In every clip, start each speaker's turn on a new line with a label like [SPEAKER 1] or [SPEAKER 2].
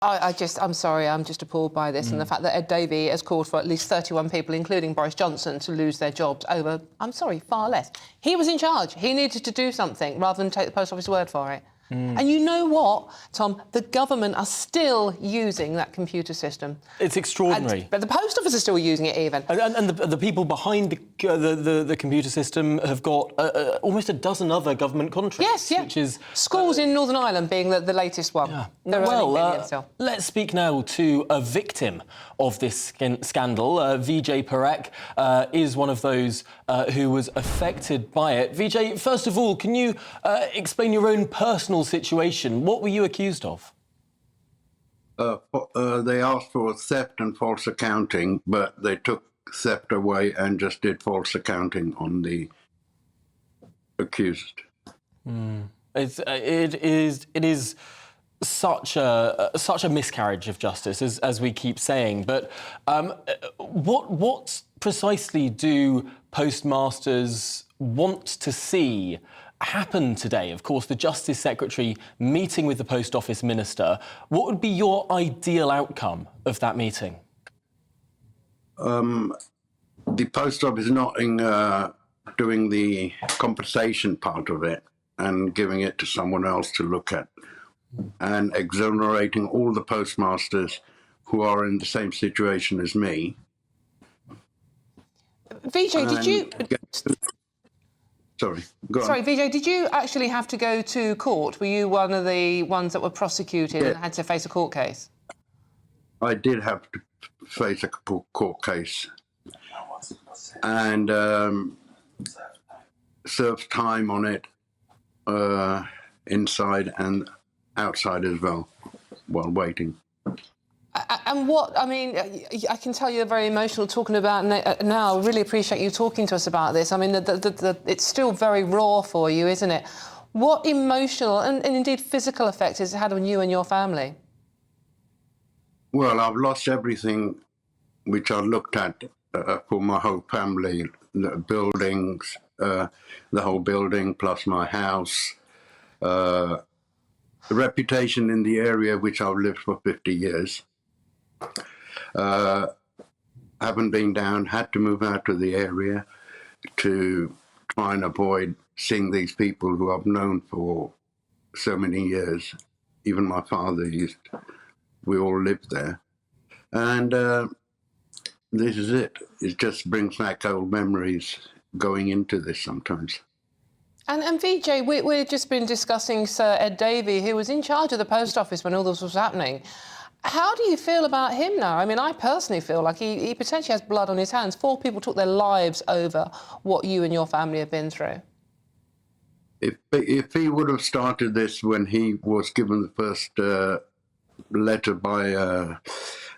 [SPEAKER 1] I'm sorry, I'm just appalled by this and the fact that Ed Davey has called for at least 31 people, including Boris Johnson, to lose their jobs over, I'm sorry, far less. He was in charge. He needed to do something rather than take the Post Office word for it. And you know what, Tom? The government are still using that computer system.
[SPEAKER 2] It's extraordinary.
[SPEAKER 1] But the Post Office is still using it even.
[SPEAKER 2] And the people behind the computer system have got almost a dozen other government contracts.
[SPEAKER 1] Yes, yeah.
[SPEAKER 2] Which is...
[SPEAKER 1] Schools in Northern Ireland being the latest one.
[SPEAKER 2] Yeah.
[SPEAKER 1] Well,
[SPEAKER 2] let's speak now to a victim of this scandal. Vijay Parekh is one of those who was affected by it. Vijay, first of all, can you explain your own personal situation? What were you accused of?
[SPEAKER 3] They asked for theft and false accounting, but they took theft away and just did false accounting on the accused.
[SPEAKER 2] It is such a miscarriage of justice, as we keep saying. But what precisely do postmasters want to see happen today? Of course, the Justice Secretary meeting with the Post Office Minister. What would be your ideal outcome of that meeting?
[SPEAKER 3] The Post Office not doing the compensation part of it and giving it to someone else to look at, and exonerating all the postmasters who are in the same situation as me.
[SPEAKER 1] Vijay, did you...
[SPEAKER 3] Sorry, go on.
[SPEAKER 1] Sorry, Vijay, did you actually have to go to court? Were you one of the ones that were prosecuted and had to face a court case?
[SPEAKER 3] I did have to face a court case and served time on it, inside and outside as well, while waiting.
[SPEAKER 1] And what, I mean, I can tell you're very emotional talking about now. I really appreciate you talking to us about this. I mean, it's still very raw for you, isn't it? What emotional and indeed physical effect has it had on you and your family?
[SPEAKER 3] Well, I've lost everything which I looked at for my whole family, the buildings, the whole building, plus my house, the reputation in the area which I've lived for 50 years. Haven't been down, had to move out of the area to try and avoid seeing these people who I've known for so many years. Even my father we all lived there. And this is it. It just brings back old memories going into this sometimes. And
[SPEAKER 1] Vijay, we've just been discussing Sir Ed Davey, who was in charge of the Post Office when all this was happening. How do you feel about him now? I mean, I personally feel like he potentially has blood on his hands. 4 people took their lives over what you and your family have been through.
[SPEAKER 3] If he would have started this when he was given the first letter by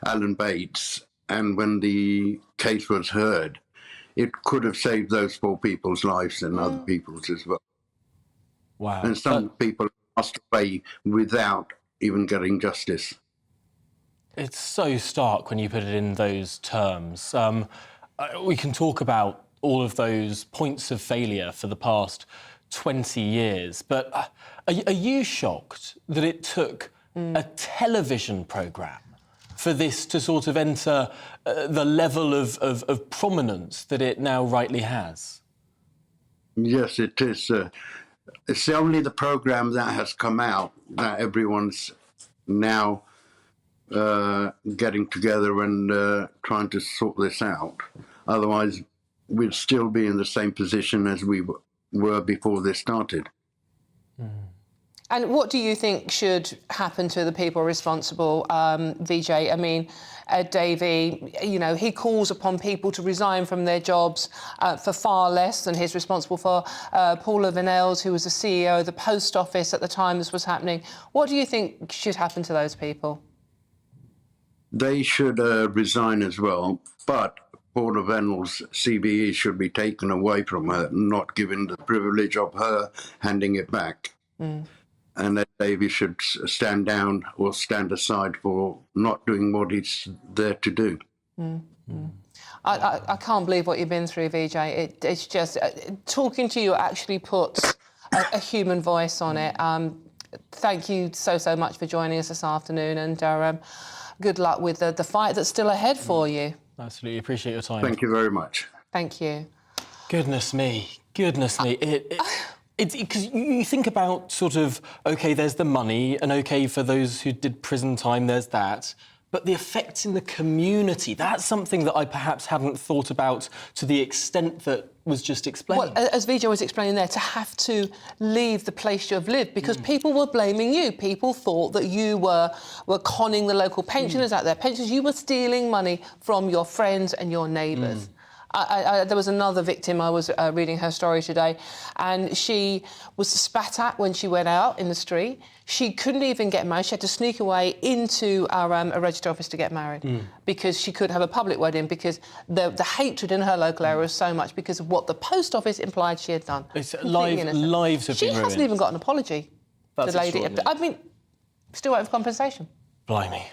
[SPEAKER 3] Alan Bates, and when the case was heard, it could have saved those 4 people's lives and other people's as well.
[SPEAKER 2] Wow.
[SPEAKER 3] And some people passed away without even getting justice.
[SPEAKER 2] It's so stark when you put it in those terms. We can talk about all of those points of failure for the past 20 years, but are you shocked that it took a television programme for this to sort of enter the level of prominence that it now rightly has?
[SPEAKER 3] Yes, it is. It's only the programme that has come out that everyone's now getting together and trying to sort this out. Otherwise, we'd still be in the same position as we were before this started.
[SPEAKER 1] And what do you think should happen to the people responsible, Vijay? I mean, Ed Davey, you know, he calls upon people to resign from their jobs for far less than he's responsible for. Paula Vanells, who was the CEO of the Post Office at the time this was happening. What do you think should happen to those people?
[SPEAKER 3] They should resign as well, but Paula Vanells' CBE should be taken away from her, not given the privilege of her handing it back. And that Davey should stand down or stand aside for not doing what he's there to do.
[SPEAKER 1] I can't believe what you've been through, Vijay. It's just... talking to you actually puts a human voice on it. thank you so much for joining us this afternoon, and good luck with the fight that's still ahead for you.
[SPEAKER 2] Absolutely, appreciate your time.
[SPEAKER 3] Thank you very much.
[SPEAKER 1] Thank you.
[SPEAKER 2] Goodness me. Because you think about sort of, OK, there's the money, and OK, for those who did prison time, there's that. But the effects in the community, that's something that I perhaps hadn't thought about to the extent that was just explained.
[SPEAKER 1] Well, as Vijay was explaining there, to have to leave the place you have lived because people were blaming you. People thought that you were conning the local pensioners out there. Pensioners, you were stealing money from your friends and your neighbours. There was another victim, I was reading her story today, and she was spat at when she went out in the street. She couldn't even get married. She had to sneak away into our a register office to get married because she couldn't have a public wedding because the hatred in her local area was so much because of what the post office implied she had done.
[SPEAKER 2] It's lives have been ruined.
[SPEAKER 1] She hasn't even got an apology.
[SPEAKER 2] That's
[SPEAKER 1] the lady.
[SPEAKER 2] extraordinary.
[SPEAKER 1] I mean, still waiting for compensation.
[SPEAKER 2] Blimey.